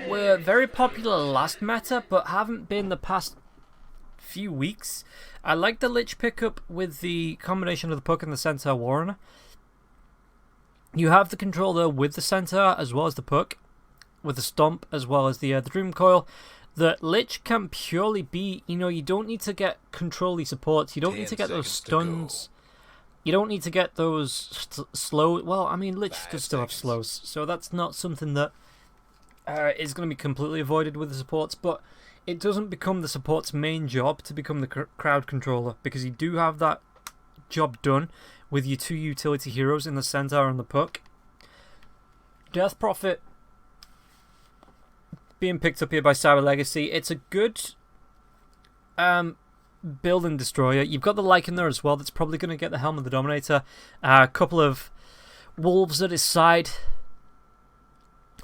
were very popular last meta, but haven't been the past few weeks. I like the Lich pickup with the combination of the Puck and the Centaur Warrener. You have the control there with the Centaur as well as the Puck, with the Stomp as well as the Dream Coil. The Lich can purely be, you don't need to get control-y supports. You don't need to get those stuns. You don't need to get those slow. Well, I mean, Lich does still have slows, so that's not something that is going to be completely avoided with the supports, but it doesn't become the support's main job to become the crowd controller, because you do have that job done with your 2 utility heroes in the Centaur and the Puck. Death Prophet being picked up here by Cyber Legacy. It's a good build and destroyer. You've got the Lycan there as well. That's probably going to get the Helm of the Dominator. A couple of Wolves at his side.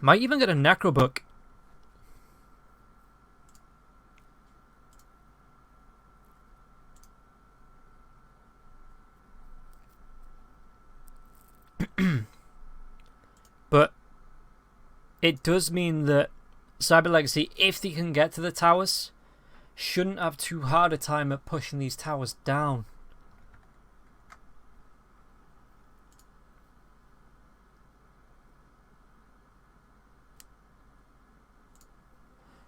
Might even get a Necrobook. But it does mean that Cyber Legacy, if they can get to the towers, shouldn't have too hard a time at pushing these towers down.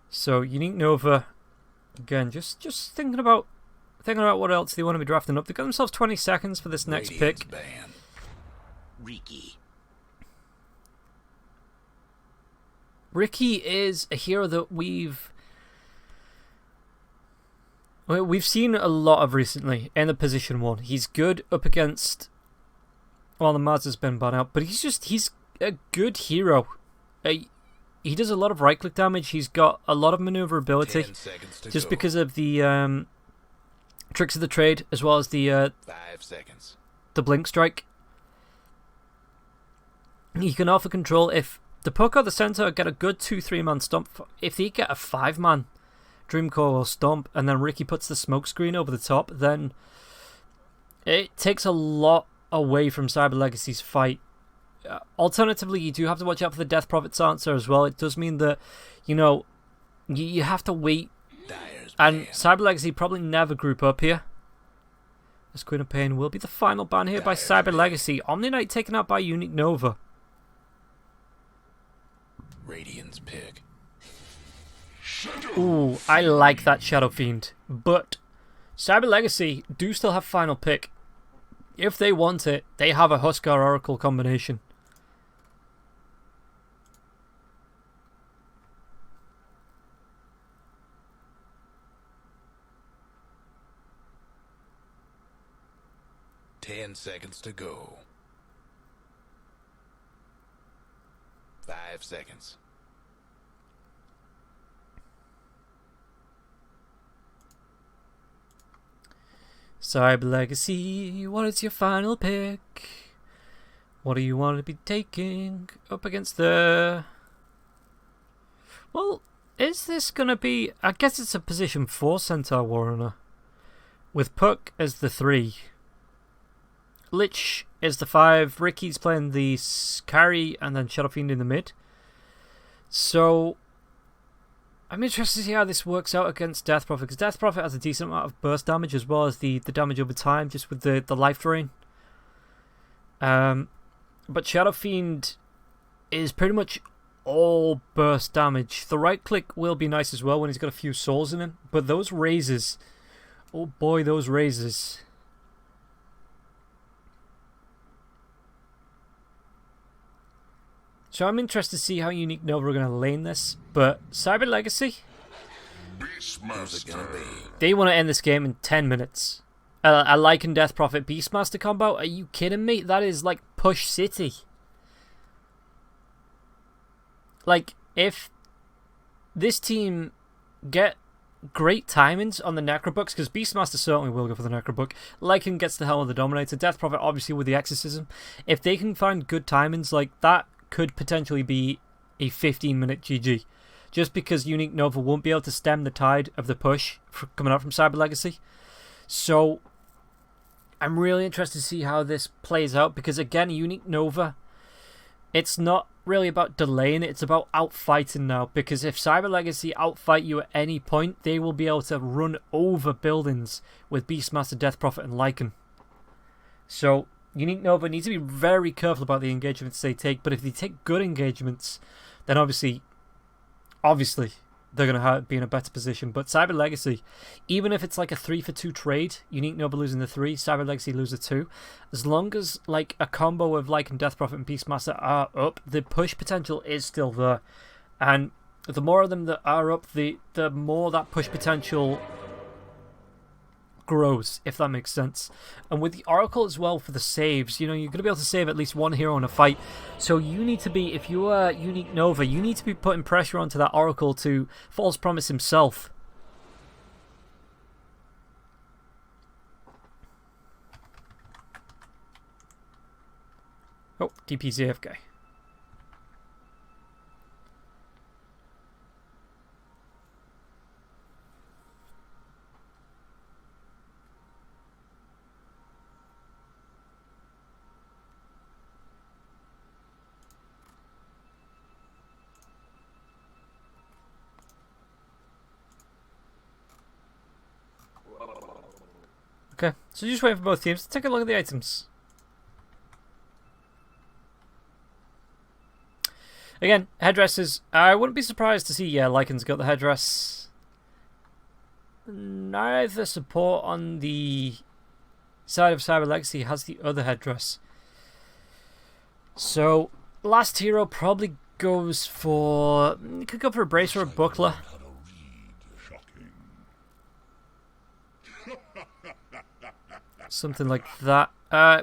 So Unique Nova, again, just thinking about what else they want to be drafting up. They've got themselves 20 seconds for this next pick. Ricky is a hero that we've seen a lot of recently in the position 1. He's good up against, well, the Maz has been banned out, but he's a good hero. He does a lot of right click damage. He's got a lot of maneuverability just because of the tricks of the trade, as well as the 5 seconds. The blink strike. He can offer control if the Puck or the Centaur get a good 2-3 man stomp. If they get a 5-man Dreamcore or Stomp, and then Ricky puts the smoke screen over the top, then it takes a lot away from Cyber Legacy's fight. Alternatively, you do have to watch out for the Death Prophet's answer as well. It does mean that, you have to wait. And Cyber Legacy probably never group up here. This Queen of Pain will be the final ban here by Cyber Legacy. Omni Knight taken out by Unique Nova. Radiant's pick. Ooh, I like that Shadow Fiend. But Cyber Legacy do still have final pick. If they want it, they have a Huskar Oracle combination. Ten seconds to go. 5 seconds. Cyber Legacy, what is your final pick? What do you want to be taking up against the... Well, is this going to be... I guess it's a position 4 Centaur Warrener, with Puck as the 3. Lich is the 5. Ricky's playing the carry, and then Shadow Fiend in the mid. So I'm interested to see how this works out against Death Prophet, because Death Prophet has a decent amount of burst damage as well as the damage over time, just with the life drain. But Shadow Fiend is pretty much all burst damage. The right click will be nice as well when he's got a few souls in him, but those razors, oh boy, those razors. So I'm interested to see how Unique Nova are going to lane this, but Cyber Legacy, they want to end this game in 10 minutes. A Lycan Death Prophet Beastmaster combo? Are you kidding me? That is like Push City. Like, if this team get great timings on the Necrobooks, because Beastmaster certainly will go for the Necrobook. Lycan gets the Helm of the Dominator. Death Prophet obviously with the Exorcism. If they can find good timings like that, could potentially be a 15-minute GG. Just because Unique Nova won't be able to stem the tide of the push coming out from Cyber Legacy. So I'm really interested to see how this plays out, because again, Unique Nova, it's not really about delaying it, it's about outfighting now. Because if Cyber Legacy outfight you at any point, they will be able to run over buildings with Beastmaster, Death Prophet, and Lycan. So, Unique Nova needs to be very careful about the engagements they take. But if they take good engagements, then obviously, they're going to be in a better position. But Cyber Legacy, even if it's like a 3-for-2 trade, Unique Nova losing the 3, Cyber Legacy losing 2, as long as like a combo of Lycan, Death Prophet, and Beastmaster are up, the push potential is still there. And the more of them that are up, the more that push potential grows, if that makes sense. And with the Oracle as well for the saves, you know, you're going to be able to save at least one hero in a fight. So you need to be, if you are Unique Nova, you need to be putting pressure onto that Oracle to false promise himself. Oh, DP's AFK. Okay, so just wait for both teams. Take a look at the items. Again, headdresses. I wouldn't be surprised to see, Lycan's got the headdress. Neither support on the side of Cyber Legacy has the other headdress. So, last hero probably goes for... You could go for a bracer or a buckler. Something like that.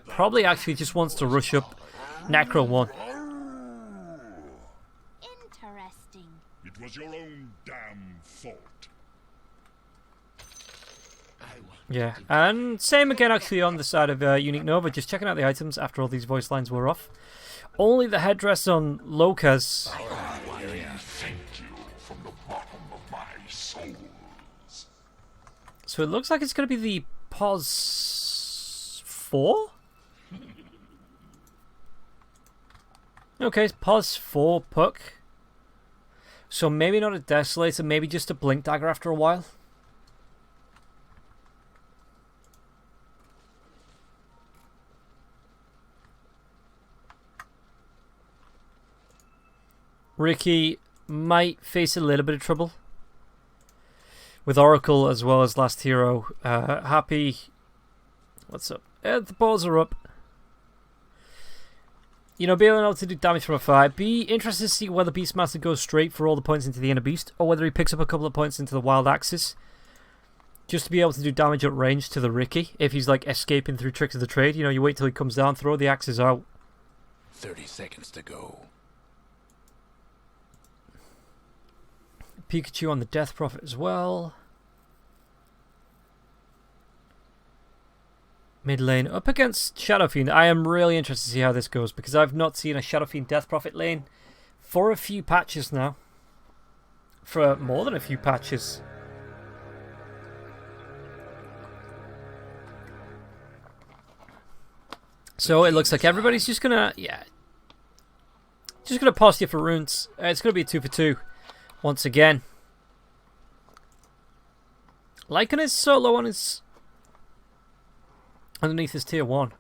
Probably actually just wants to rush up Necro 1. Interesting. It was your own damn fault. Yeah, and same again actually on the side of Unique Nova. Just checking out the items after all these voice lines were off. Only the headdress on Locas. Thank you from the bottom of my souls. So it looks like it's going to be the POS 4? Okay, it's POS 4 Puck. So maybe not a Desolator, maybe just a Blink Dagger after a while. Ricky might face a little bit of trouble with Oracle as well as last hero. Happy. What's up? The balls are up. You know, being able to do damage from afar. Be interested to see whether Beastmaster goes straight for all the points into the inner beast, or whether he picks up a couple of points into the wild axis, just to be able to do damage at range to the Ricky. If he's like escaping through tricks of the trade, you know, you wait till he comes down, throw the axes out. 30 seconds to go. Pikachu on the Death Prophet as well. Mid lane up against Shadow Fiend. I am really interested to see how this goes because I've not seen a Shadow Fiend Death Prophet lane for a few patches now. For more than a few patches. So it looks like everybody's just gonna, just gonna posture for runes. It's gonna be a 2-for-2 once again. Lycan is so low on his... underneath his tier 1.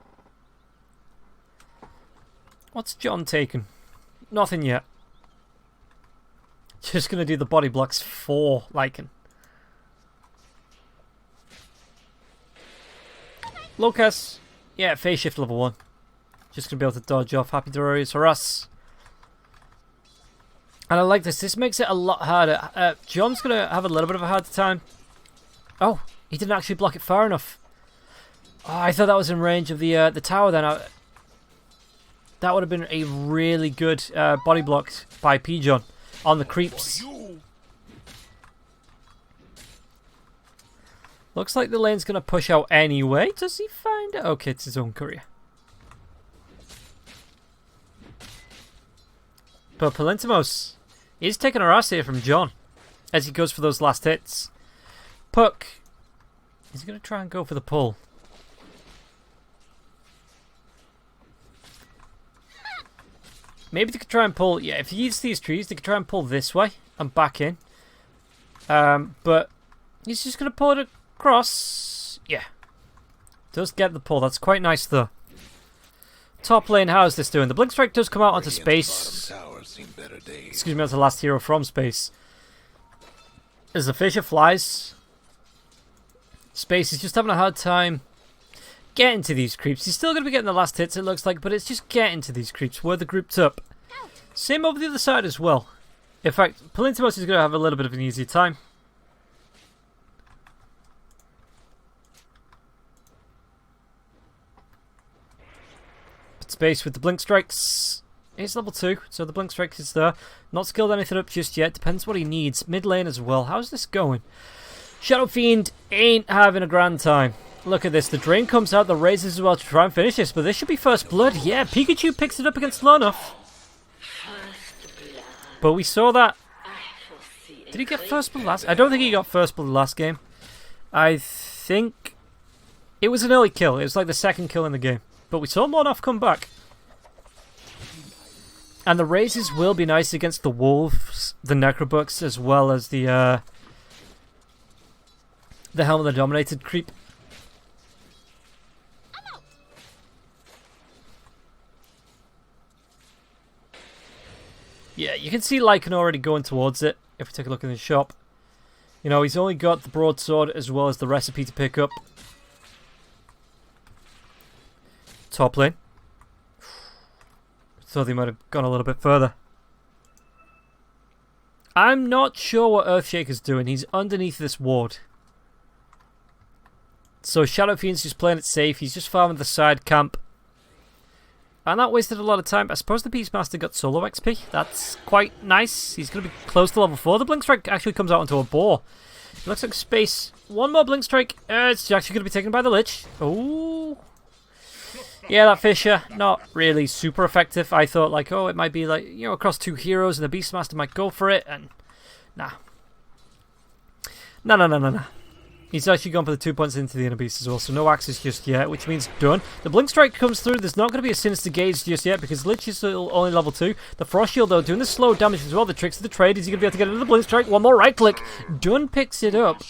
What's John taken? Nothing yet. Just gonna do the body blocks for Lycan. Lucas. Yeah, phase shift level 1. Just gonna be able to dodge off Happy Dorarius Harass. And I like this. This makes it a lot harder. John's gonna have a little bit of a harder time. Oh, he didn't actually block it far enough. Oh, I thought that was in range of the tower then. That would have been a really good body block by P-John on the creeps. Looks like the lane's going to push out anyway. Does he find it? Okay, it's his own career. But Palintimos is taking a ass here from John as he goes for those last hits. Puck. He's going to try and go for the pull. Maybe they could try and pull... Yeah, if he eats these trees, they could try and pull this way and back in. But he's just going to pull it across. Yeah. Does get the pull. That's quite nice, though. Top lane, how is this doing? The Blink Strike does come out onto space. Excuse me, onto the last hero from space. As the Fisher flies, space is just having a hard time getting to these creeps. He's still going to be getting the last hits, it looks like, but it's just getting to these creeps where they're grouped up. Same over the other side as well. In fact, Palintimos is going to have a little bit of an easier time. But space with the Blink Strikes. He's level 2, so the Blink Strike is there. Not skilled anything up just yet. Depends what he needs. Mid lane as well. How's this going? Shadow Fiend ain't having a grand time. Look at this. The Drain comes out. The raises as well to try and finish this. But this should be first blood. Yeah, Pikachu picks it up against Lonoff. But we saw that. Did he get first blood last? I don't think he got first blood last game. I think it was an early kill. It was like the second kill in the game. But we saw Lonoff come back. And the raises will be nice against the wolves, the necrobucks, as well as the Helm of the Dominated creep. Yeah, you can see Lycan already going towards it, if we take a look in the shop. You know, he's only got the broadsword as well as the recipe to pick up. Top lane. Thought he might have gone a little bit further. I'm not sure what Earthshaker's doing. He's underneath this ward. So Shadow Fiend's just playing it safe. He's just farming the side camp. And that wasted a lot of time. I suppose the Beastmaster got solo XP. That's quite nice. He's going to be close to level 4. The Blink Strike actually comes out onto a boar. It looks like space. One more Blink Strike. It's actually going to be taken by the Lich. Oh. Yeah, that Fisher, not really super effective. I thought, like, oh, it might be, like, you know, across 2 heroes and the Beastmaster might go for it. And nah. No. He's actually gone for the 2 points into the inner beast as well, so no axes just yet, which means done. The Blink Strike comes through. There's not going to be a Sinister Gaze just yet because Lich is still only level 2. The Frost Shield, though, doing the slow damage as well. The tricks of the trade. Is he going to be able to get into the Blink Strike? One more right click. Done picks it up.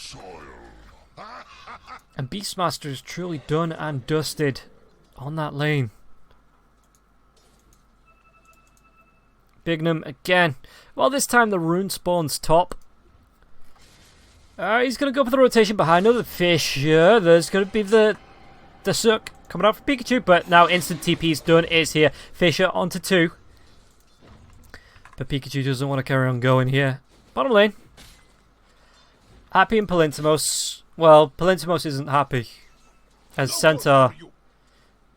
And Beastmaster is truly done and dusted on that lane. Bignum again. Well, this time the rune spawns top. He's going to go for the rotation behind another Fisher. There's going to be the suck coming out for Pikachu, but now instant TP's done. It's here. Fisher onto 2. But Pikachu doesn't want to carry on going here. Bottom lane. Happy and Palintimos. Well, Palintimos isn't happy. As Centaur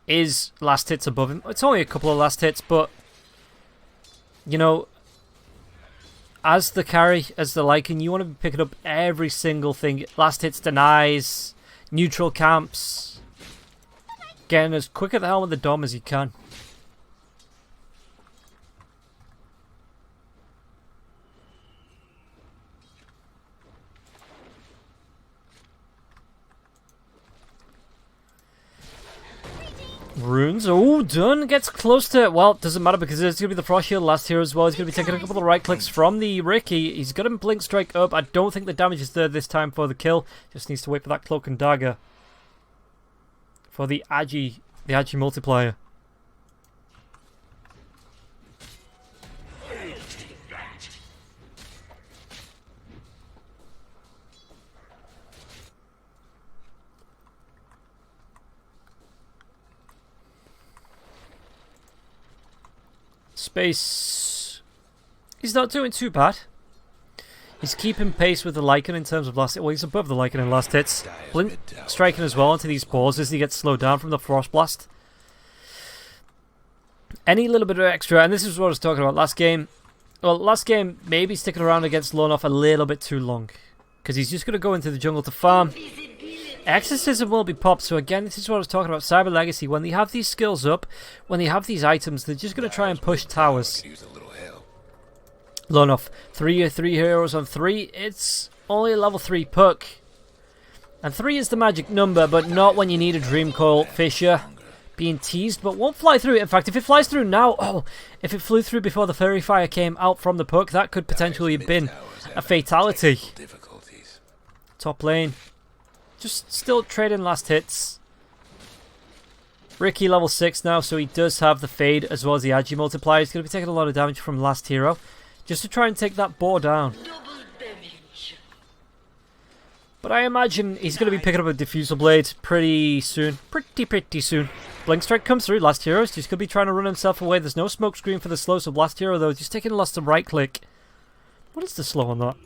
is last hits above him. It's only a couple of last hits, but you know, as the carry, as the Lycan, you want to be picking up every single thing. Last hits, denies, neutral camps. Getting as quick at the Helm of the Dom as you can. Runes, oh, done, gets close to it. Well, it doesn't matter because it's going to be the Frost Shield last here as well. He's going to be taking a couple of right clicks from the Ricky. He's got him Blink Strike up. I don't think the damage is there this time for the kill. Just needs to wait for that Cloak and Dagger for the Agi multiplier. Space, he's not doing too bad. He's keeping pace with the Lycan in terms of last hit. Well, he's above the Lycan in last hits. Blink striking as well into these paws as he gets slowed down from the Frost Blast. Any little bit of extra, and this is what I was talking about last game. Well, last game, maybe sticking around against Lonoff a little bit too long. Because he's just going to go into the jungle to farm. Exorcism will be popped, so again, this is what I was talking about, Cyber Legacy. When they have these skills up, when they have these items, they're just going to try and push towers. Lonoff, 3 heroes on 3, it's only a level 3 puck. And 3 is the magic number, but not when you need a Dream Coil. Fisher, being teased, but won't fly through. In fact, if it flies through now, if it flew through before the Fairy Fire came out from the puck, that could potentially have been a fatality. Top lane, just still trading last hits. Ricky level 6 now, so he does have the Fade as well as the Agi multiplier. He's going to be taking a lot of damage from last hero, just to try and take that boar down. But I imagine he's going to be picking up a Diffusal Blade pretty soon. Pretty soon. Blink Strike comes through. Last Hero's just going to be trying to run himself away. There's no smoke screen for the slow, so Last Hero, though, just taking a loss to right click. What is the slow on that?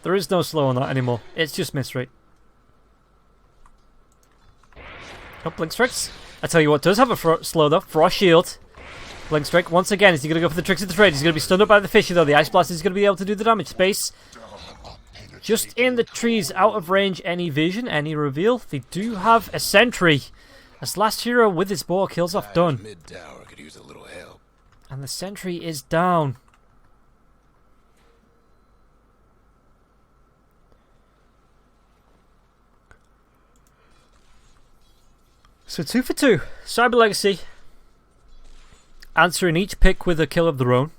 There is no slow on that anymore. It's just miss rate. Oh, Blink Strikes. I tell you what does have a slow, though. Frost Shield. Blink Strike. Once again, is he going to go for the tricks of the trade? He's going to be stunned up by the Fisher, though. The Ice Blast is going to be able to do the damage. Space. Just in the trees, out of range, any vision, any reveal. They do have a sentry. As Last Hero with his boar kills off Dunn. And the sentry is down. So 2 for 2. Cyber Legacy answering each pick with a kill of their own.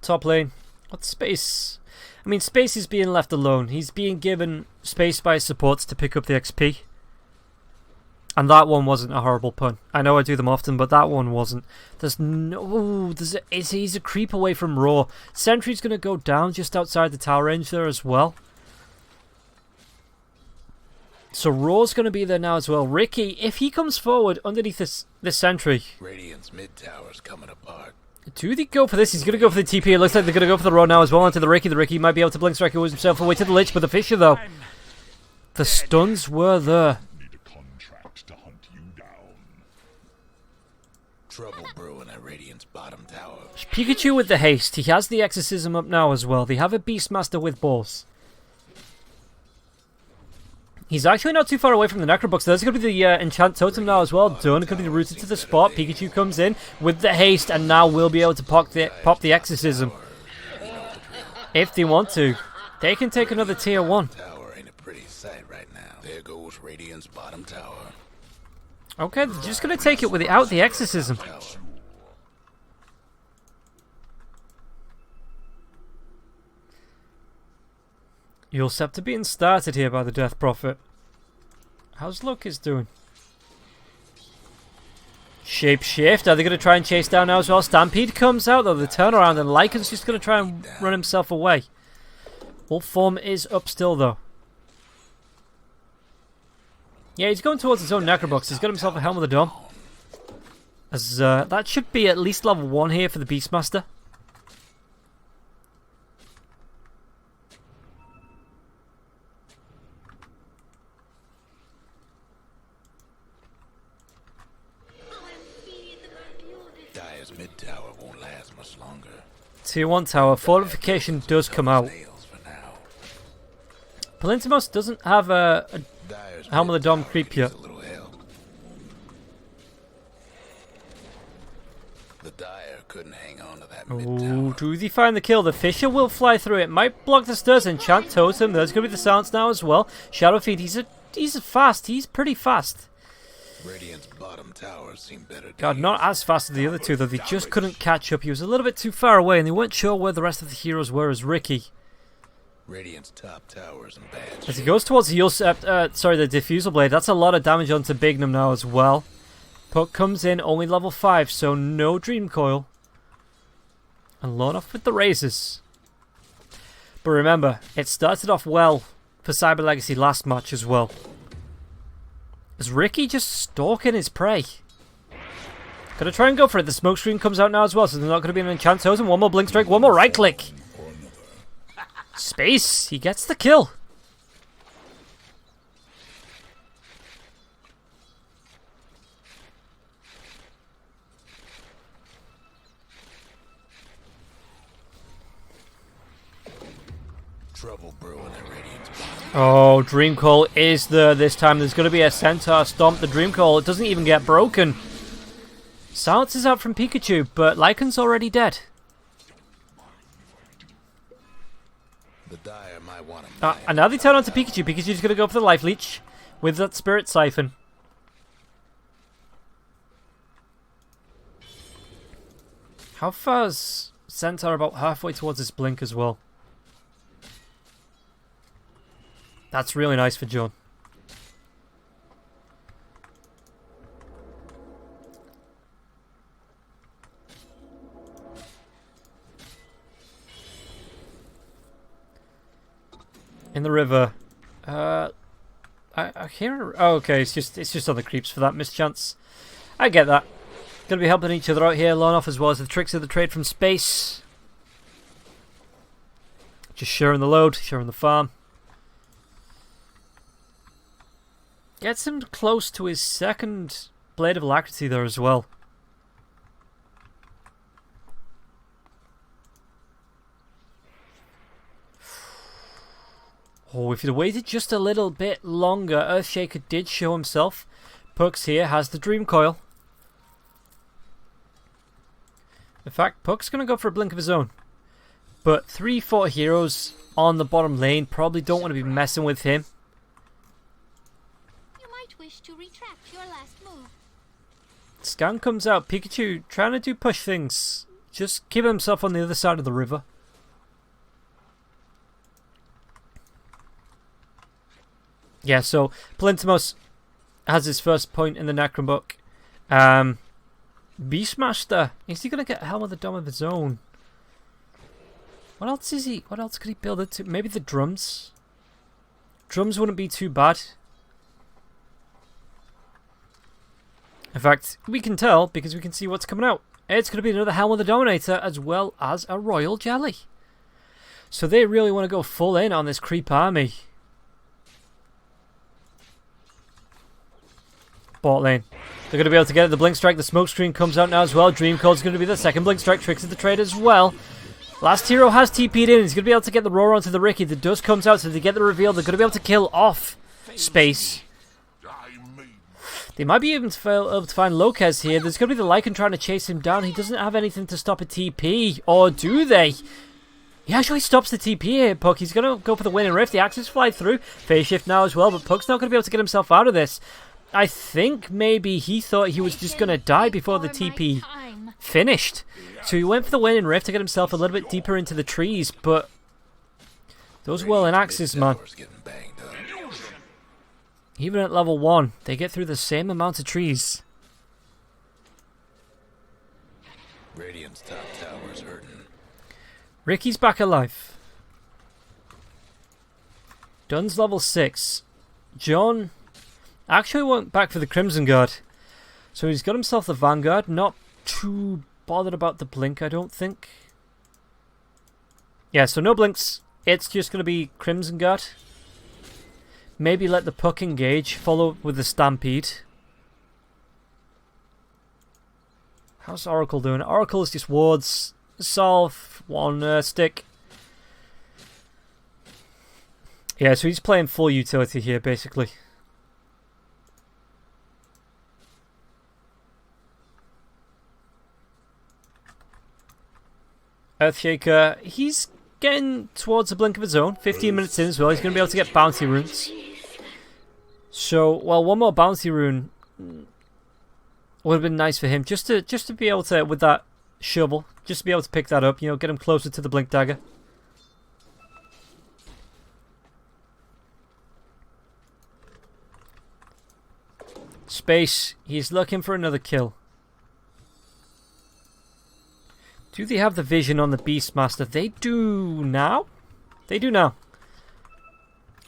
Top lane. What's Space? I mean, Space is being left alone. He's being given space by his supports to pick up the XP. And that one wasn't a horrible pun. I know I do them often, but that one wasn't. There's no... he's a creep away from Raw. Sentry's going to go down just outside the tower range there as well. So Raw's going to be there now as well. Ricky, if he comes forward underneath this sentry... Radiant's mid tower's coming apart. Do they go for this? He's going to go for the TP. It looks like they're going to go for the Raw now as well onto the Ricky. The Ricky might be able to Blink Strike himself away to the Lich, but the Fisher, though... The stuns were there. Trouble brewing at Radiant's bottom tower. Pikachu with the haste. He has the Exorcism up now as well. They have a Beastmaster with balls. He's actually not too far away from the Necrobox. There's going to be the Enchant Totem now as well. Done. Going to be rooted to the spot. Pikachu comes in with the haste and now will be able to pop the Exorcism. If they want to. They can take another tier 1. Tower ain't a pretty sight right now. There goes Radiant's bottom tower. Okay, they're just going to take it without the Exorcism. Your Scepter being started here by the Death Prophet. How's Lucas doing? Shape Shift. Are they going to try and chase down now as well? Stampede comes out though. The turnaround and Lycan's just going to try and run himself away. Wolf form is up still though. Yeah, he's going towards his own Necrobox. He's got himself a Helm of the Dome. As that should be at least level 1 here for the Beastmaster. Dire's mid tower won't last much longer. Tier 1 tower. Fortification does come out. Palintimos doesn't have a Helm of the Dome creep yet. The Dire couldn't hang on to that Oh, do they find the kill? The Fisher will fly through it. Might block the stairs. Enchant Totem. There's going to be the silence now as well. Shadow Feed. He's fast. He's pretty fast. Radiant's bottom towers seem better. God, not as fast as the other two though. They just couldn't catch up. He was a little bit too far away, and they weren't sure where the rest of the heroes were as Ricky. Radiant's top towers and bad. As he goes towards the the Diffusal Blade, that's a lot of damage onto Bignum now as well. Puck comes in, only level 5, so no Dream Coil. And load off with the Razors. But remember, it started off well for Cyber Legacy last match as well. Is Ricky just stalking his prey? Gonna try and go for it. The smoke screen comes out now as well, so there's not gonna be an Enchant Totem. One more Blink Strike, one more right click. Space, he gets the kill. Trouble brewing at Radiant's bottom. Oh, Dream Call is there this time. There's going to be a Centaur Stomp. The Dream Call, it doesn't even get broken. Silence is out from Pikachu, but Lycan's already dead. The Dire might want him. And now they turn on to Pikachu. Pikachu's going to go for the Life Leech with that Spirit Siphon. How far's Centaur? About halfway towards his blink as well. That's really nice for John. In the river. I hear. Oh, okay. It's just on the creeps for that mischance. I get that. Gonna be helping each other out here. Lonoff as well as the tricks of the trade from space. Just sharing the load, sharing the farm. Gets him close to his second Blade of Alacrity there as well. Oh, if he'd waited just a little bit longer, Earthshaker did show himself. Puck's here, has the Dream Coil. In fact, Puck's going to go for a blink of his own. But 3-4 heroes on the bottom lane probably don't want to be messing with him. You might wish to retract your last move. Scan comes out. Pikachu trying to do push things. Just keep himself on the other side of the river. Yeah, so Plintimos has his first point in the Necrombook. Beastmaster, is he going to get Helm of the Dome of his own? What else is he? What else could he build it to? Maybe the drums? Drums wouldn't be too bad. In fact, we can tell because we can see what's coming out. It's going to be another Helm of the Dominator as well as a Royal Jelly. So they really want to go full in on this creep army. Bot lane. They're going to be able to get it. The Blink Strike. The Smoke Screen comes out now as well. Dream Coil's going to be the second Blink Strike. Tricks of the trade as well. Last hero has TP'd in. He's going to be able to get the roar onto the Ricky. The dust comes out, so they get the reveal. They're going to be able to kill off Space. They might be able to find Lopez here. There's going to be the Lycan trying to chase him down. He doesn't have anything to stop a TP. Or do they? He actually stops the TP here, Puck. He's going to go for the Winning Rift. The Axes fly through. Phase Shift now as well, but Puck's not going to be able to get himself out of this. I think maybe he thought he was just going to die before the TP finished. So he went for the Winning Rift to get himself a little bit deeper into the trees, but those Whirling Axes, man. Even at level 1, they get through the same amount of trees. Radiant's top tower's hurting. Ricky's back alive. Dunn's level 6. John actually went back for the Crimson Guard. So he's got himself the Vanguard. Not too bothered about the blink, I don't think. Yeah, so no blinks. It's just going to be Crimson Guard. Maybe let the Puck engage. Follow with the Stampede. How's Oracle doing? Oracle is just wards. Solve. One stick. Yeah, so he's playing full utility here, basically. Earthshaker, he's getting towards a blink of his own. 15 minutes in as well. He's going to be able to get bounty runes. So, well, one more bounty rune would have been nice for him. Just to be able to, with that shovel, just to be able to pick that up, you know, get him closer to the blink dagger. Space, he's looking for another kill. Do they have the vision on the Beastmaster? They do now. They do now.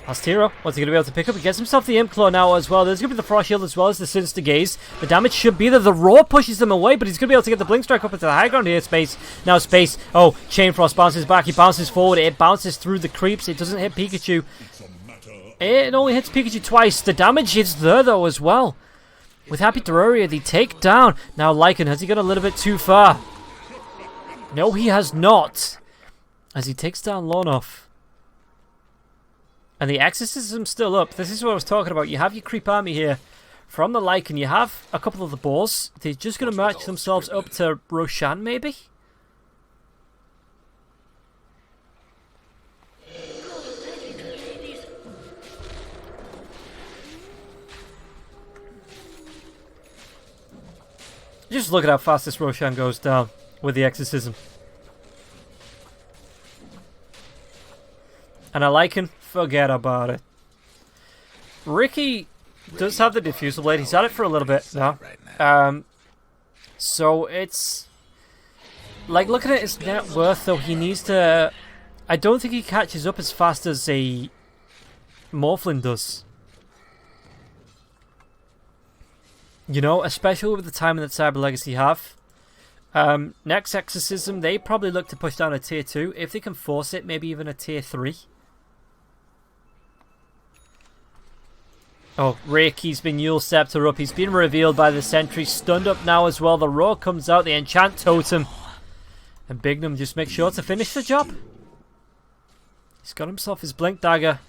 Last hero. What's he going to be able to pick up? He gets himself the Imp Claw now as well. There's going to be the Frost Shield as well as the Sinister Gaze. The damage should be there. The Roar pushes them away, but he's going to be able to get the Blink Strike up into the high ground here, Space. Now Space. Oh, Chain Frost bounces back. He bounces forward. It bounces through the creeps. It doesn't hit Pikachu. It only hits Pikachu twice. The damage is there though as well. With Happy Terraria, they take down. Now Lycan, has he gone a little bit too far? No, he has not. As he takes down Lonoff. And the exorcism's still up. This is what I was talking about. You have your creep army here. from the Lycan, you have a couple of the boars. They're just going to march themselves up to Roshan, maybe? Just look at how fast this Roshan goes down with the exorcism. And a Lycan, forget about it. Ricky does have the diffusal blade. He's had it for a little bit now. So it's like, looking at his net worth though, he needs to... I don't think he catches up as fast as a Morphlin does. You know, especially with the timing that Cyber Legacy have. Next Exorcism, they probably look to push down a tier 2. If they can force it, maybe even a tier 3. Oh, Reiki's been Yule Scepter up. He's been revealed by the sentry. Stunned up now as well. The roar comes out. The enchant totem. And Bignum just makes sure to finish the job. He's got himself his Blink Dagger.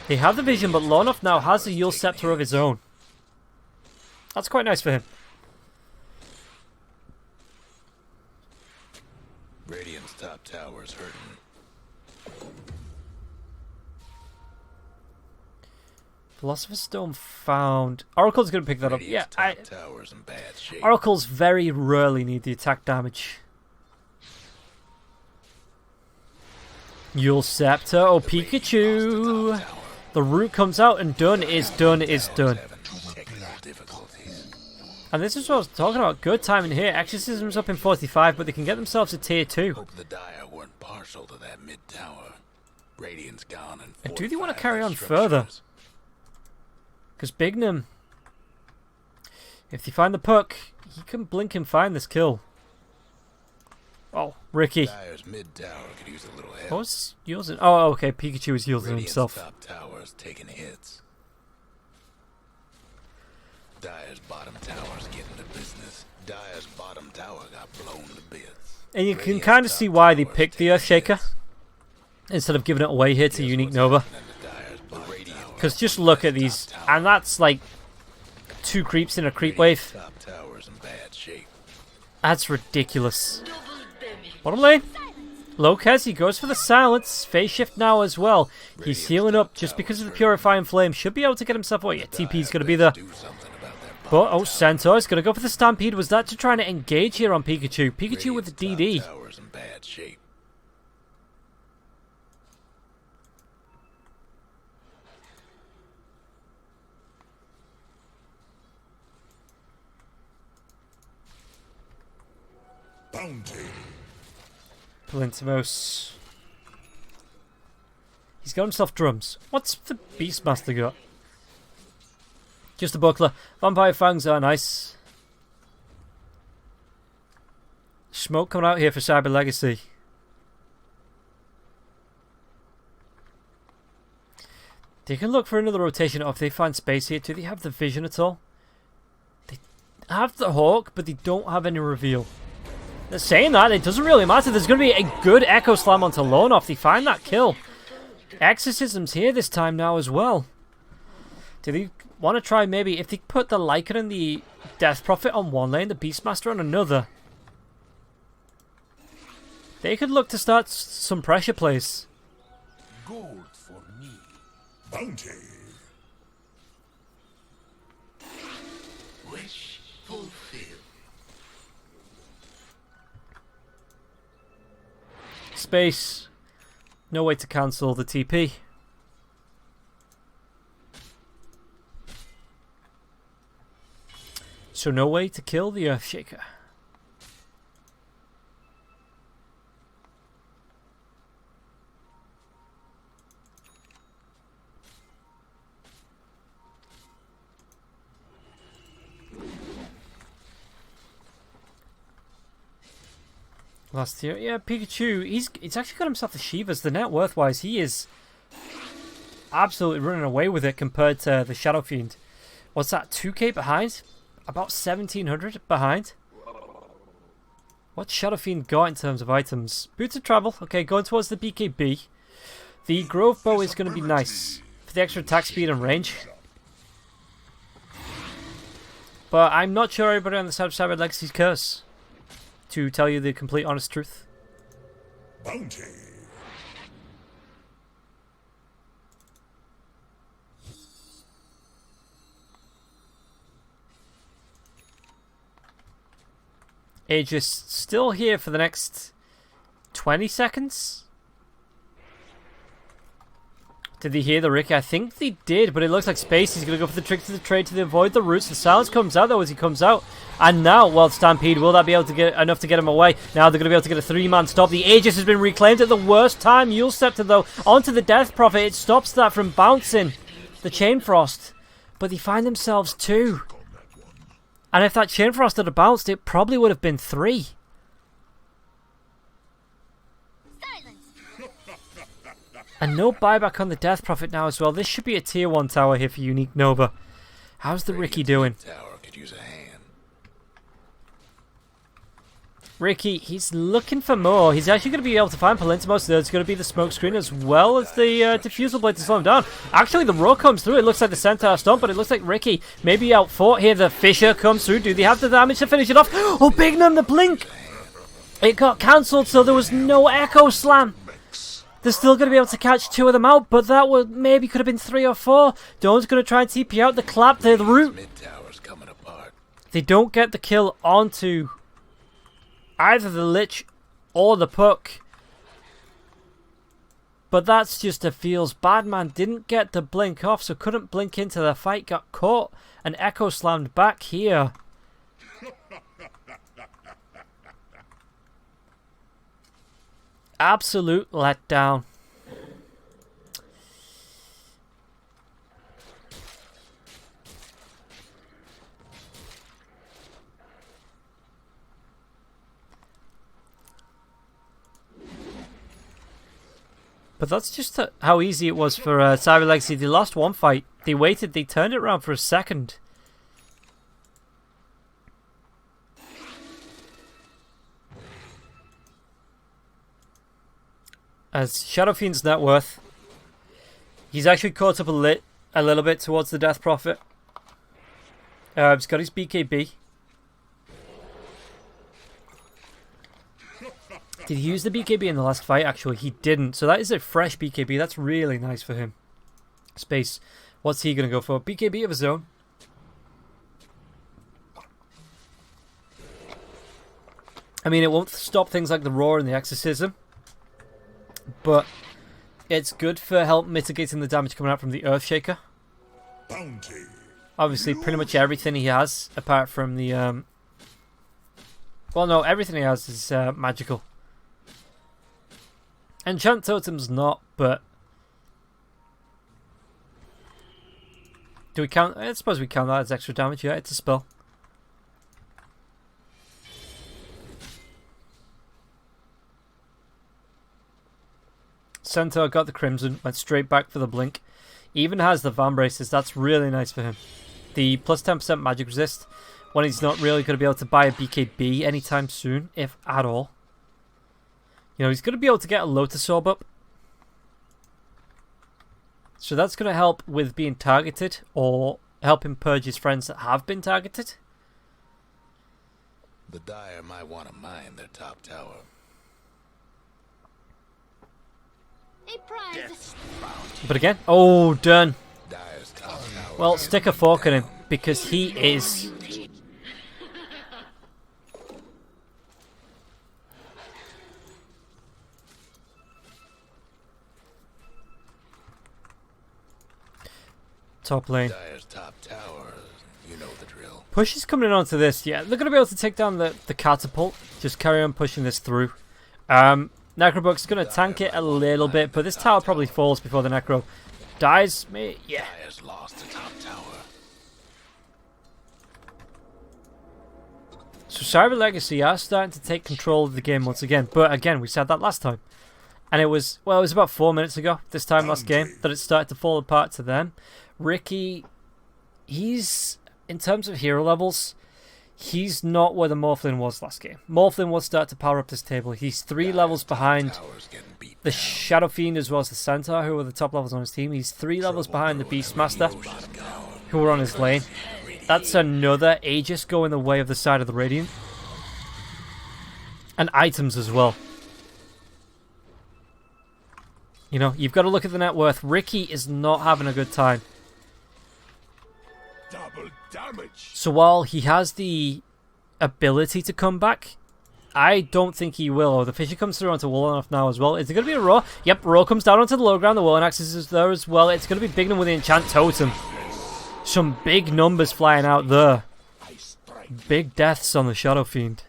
They have the vision, but Lornoth now has a Yule Scepter of his own. That's quite nice for him. Radiant's top tower's hurting. Philosopher's Stone found. Oracle's going to pick that up. Yeah, Tower's in bad shape. Oracles very rarely need the attack damage. Yule Scepter. Oh, Pikachu. The root comes out and done is done is done. And this is what I was talking about. Good timing here. Exorcism's up in 45, but they can get themselves a tier 2. Hope the Dire weren't partial to that mid tower. Radiant's gone and do they want to carry on further? Because Bignum, if they find the puck, he can blink and find this kill. Oh, Ricky. Dire's mid tower could use a little help. What was using? Oh, okay. Pikachu is using himself. Top tower's taking hits. Dire's bottom tower's getting the business. Dire's bottom tower got blown to bits. And you can kind of see why they picked the Earthshaker instead of giving it away here to Unique Nova. Because just look at these, and that's like 2 creeps in a creep wave. That's ridiculous. Bottom lane. Lopez, he goes for the silence. Phase shift now as well. He's healing up just because of the Purifying Flame. Should be able to get himself away. Yeah, TP's going to be there. But, oh, Centaur's going to go for the Stampede. Was that to try to engage here on Pikachu? Pikachu with the DD. Bounty. Palintimos. He's got himself drums. What's the Beastmaster got? Just a buckler. Vampire Fangs are nice. Smoke coming out here for Cyber Legacy. They can look for another rotation, or if they find space here. Do they have the vision at all? They have the Hawk, but they don't have any reveal. They're saying that, it doesn't really matter. There's going to be a good Echo Slam onto Lornoth. They find that kill. Exorcism's here this time now as well. Do they want to try maybe, if they put the Lycan and the Death Prophet on one lane, the Beastmaster on another, they could look to start some pressure plays. Gold for me. Bounty. Wish fulfilled. Space. No way to cancel the TP. So no way to kill the Earthshaker. Last year, yeah, Pikachu, he's actually got himself the Shivas. The net worth wise, he is absolutely running away with it compared to the Shadow Fiend. What's that, 2k behind? About 1700 behind. What's Shadow Fiend got in terms of items? Boots of Travel, okay, going towards the BKB. The Grove Bow is going to be nice for the extra attack speed and range. But I'm not sure everybody on the side of Cyber Legacy's curse, to tell you the complete honest truth. Bounty. Aegis still here for the next 20 seconds? Did they hear the Ricky? I think they did, but it looks like Spacey's going to go for the trick to the trade to avoid the roots. The silence comes out, though, as he comes out. And now, well, Stampede, will that be able to get enough to get him away? Now they're going to be able to get a 3-man stop. The Aegis has been reclaimed at the worst time. Yule Scepter, though, onto the Death Prophet. It stops that from bouncing the Chain Frost. But they find themselves 2. And if that Chain Frost had bounced, it probably would have been 3. And no buyback on the Death Prophet now as well. This should be a tier 1 tower here for Unique Nova. How's the Ricky doing? Tower could use a hand. Ricky, he's looking for more. He's actually going to be able to find Palintimos. There's going to be the smoke screen as well as the diffusal blade to slow him down. Actually, the roar comes through. It looks like the Centaur stomp, but it looks like Ricky maybe outfought here. The Fisher comes through. Do they have the damage to finish it off? Oh, Bignum, the blink! It got cancelled, so there was no Echo Slam. They're still going to be able to catch 2 of them out, but that would maybe could have been 3 or 4. Dawn's going to try and TP out the clap, the root. Mid tower's coming apart. They don't get the kill onto either the Lich or the Puck. But that's just a feels. Badman didn't get the blink off, so couldn't blink into the fight. Got caught and Echo Slammed back here. Absolute letdown. But that's just how easy it was for Cyber Legacy. They lost one fight. They waited. They turned it around for a second. As Shadow Fiend's net worth, he's actually caught up a little bit towards the Death Prophet. He's got his BKB. Did he use the BKB in the last fight? Actually, he didn't. So that is a fresh BKB. That's really nice for him. Space. What's he going to go for? BKB of his own. I mean, it won't stop things like the Roar and the Exorcism. But it's good for help mitigating the damage coming out from the Earthshaker. Bounty. Obviously, pretty much everything he has, apart from the... Well, no, everything he has is magical. Enchant Totem's not, but... Do we count... I suppose we count that as extra damage. Yeah, it's a spell. Centaur got the Crimson, went straight back for the Blink. Even has the Van Braces. That's really nice for him. The plus 10% magic resist, when he's not really going to be able to buy a BKB anytime soon, if at all. You know, he's going to be able to get a Lotus Orb up. So that's going to help with being targeted, or help him purge his friends that have been targeted. The Dire might want to mine their top tower. A prize. But again, oh, done. Dire's top tower. Well, stick a fork in him, because he is... Top lane. Dire's top tower. You know the drill. Push is coming in onto this. Yeah, they're going to be able to take down the catapult. Just carry on pushing this through. Necrobuck's going to tank it a little bit, but this tower probably falls before the Necro dies. Yeah. Dire's lost the top tower. So Cyber Legacy are starting to take control of the game once again. But again, we said that last time. And it was about 4 minutes ago, this time last game, that it started to fall apart to them. Ricky, he's, in terms of hero levels, he's not where the Morphlin was last game. Morphlin will start to power up this table. He's 3 levels behind the Shadow Fiend as well as the Centaur, who are the top levels on his team. He's 3 levels behind the Beastmaster, who are on his lane. That's another Aegis going the way of the side of the Radiant. And items as well. You know, you've got to look at the net worth. Ricky is not having a good time. Double damage. So while he has the ability to come back, I don't think he will. Oh, the Fisher comes through onto Wolonoff now as well. Is it going to be a Raw? Yep, Raw comes down onto the low ground. The Wolonax is there as well. It's going to be Bignum with the Enchant Totem. Some big numbers flying out there. Big deaths on the Shadow Fiend.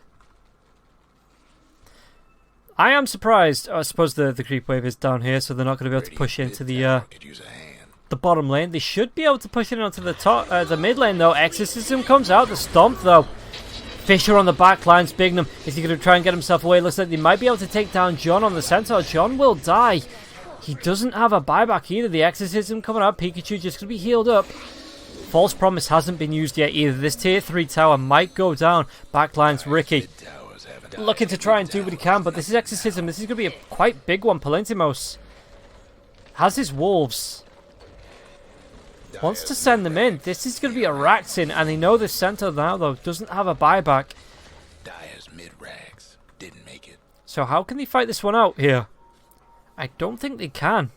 I am surprised. I suppose the creep wave is down here, so they're not going to be able to push into the bottom lane. They should be able to push it onto the top, the mid lane though. Exorcism comes out. The Stomp though. Fisher on the back lines. Bignum, is he going to try and get himself away? Looks like they might be able to take down John on the Centaur. John will die. He doesn't have a buyback either. The Exorcism coming up. Pikachu just going to be healed up. False Promise hasn't been used yet either. This tier 3 tower might go down. Backlines Ricky. Looking to try and do what he can, but this is Exorcism. This is going to be a quite big one. Palentimos has his wolves. Wants to send them in. This is going to be a Raxin, and they know this center now, though. Doesn't have a buyback. Dyer's mid-rags didn't make it. So how can they fight this one out here? I don't think they can.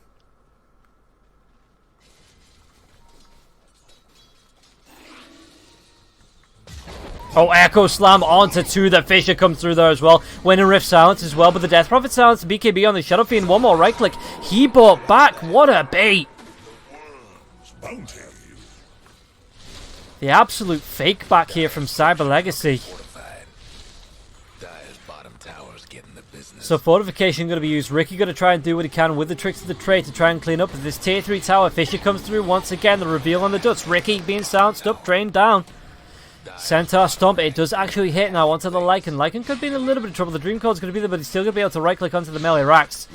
Oh, Echo Slam onto 2. The Fisher comes through there as well. Winning Rift Silence as well, but the Death Prophet Silence. BKB on the Shadow Fiend. One more right click. He bought back. What a bait. The absolute fake back here from Cyber Legacy. So fortification going to be used. Ricky going to try and do what he can with the tricks of the trade to try and clean up this tier 3 tower. Fisher comes through once again. The reveal on the Duts. Ricky being silenced up, drained down. Centaur Stomp, it does actually hit now onto the Lycan. Lycan could be in a little bit of trouble. The Dream Code's going to be there, but he's still going to be able to right click onto the melee racks.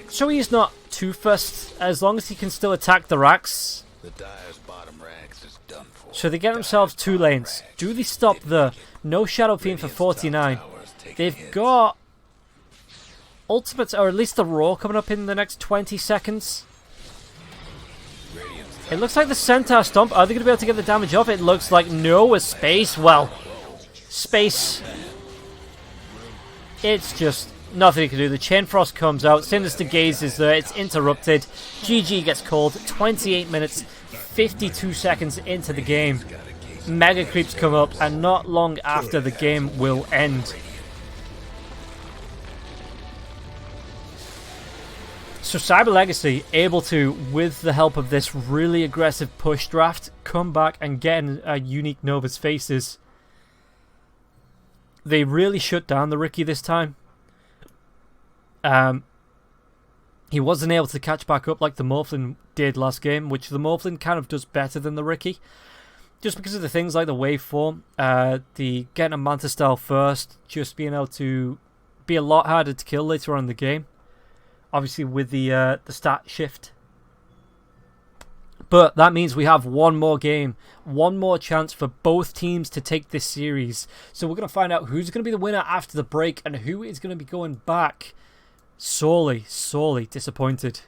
So he's not too fussed as long as he can still attack the racks. So they get themselves 2 lanes. Do they stop there? No Shadow Fiend for 49. They've got ultimates, or at least the Raw coming up in the next 20 seconds. It looks like the Centaur Stomp. Are they going to be able to get the damage off? It looks like no with Space. Well, Space. It's just nothing you can do. The Chain Frost comes out. Sinister Gaze is there. It's interrupted. GG gets called. 28 minutes, 52 seconds into the game. Mega Creeps come up, and not long after the game will end. So Cyber Legacy able to, with the help of this really aggressive push draft, come back and get a unique Nova's Faces. They really shut down the Ricky this time. He wasn't able to catch back up like the Morphlin did last game, which the Morphlin kind of does better than the Ricky. Just because of the things like the waveform, the getting a Manta style first, just being able to be a lot harder to kill later on in the game. Obviously with the stat shift. But that means we have one more game. One more chance for both teams to take this series. So we're going to find out who's going to be the winner after the break and who is going to be going back. Sorely, sorely disappointed.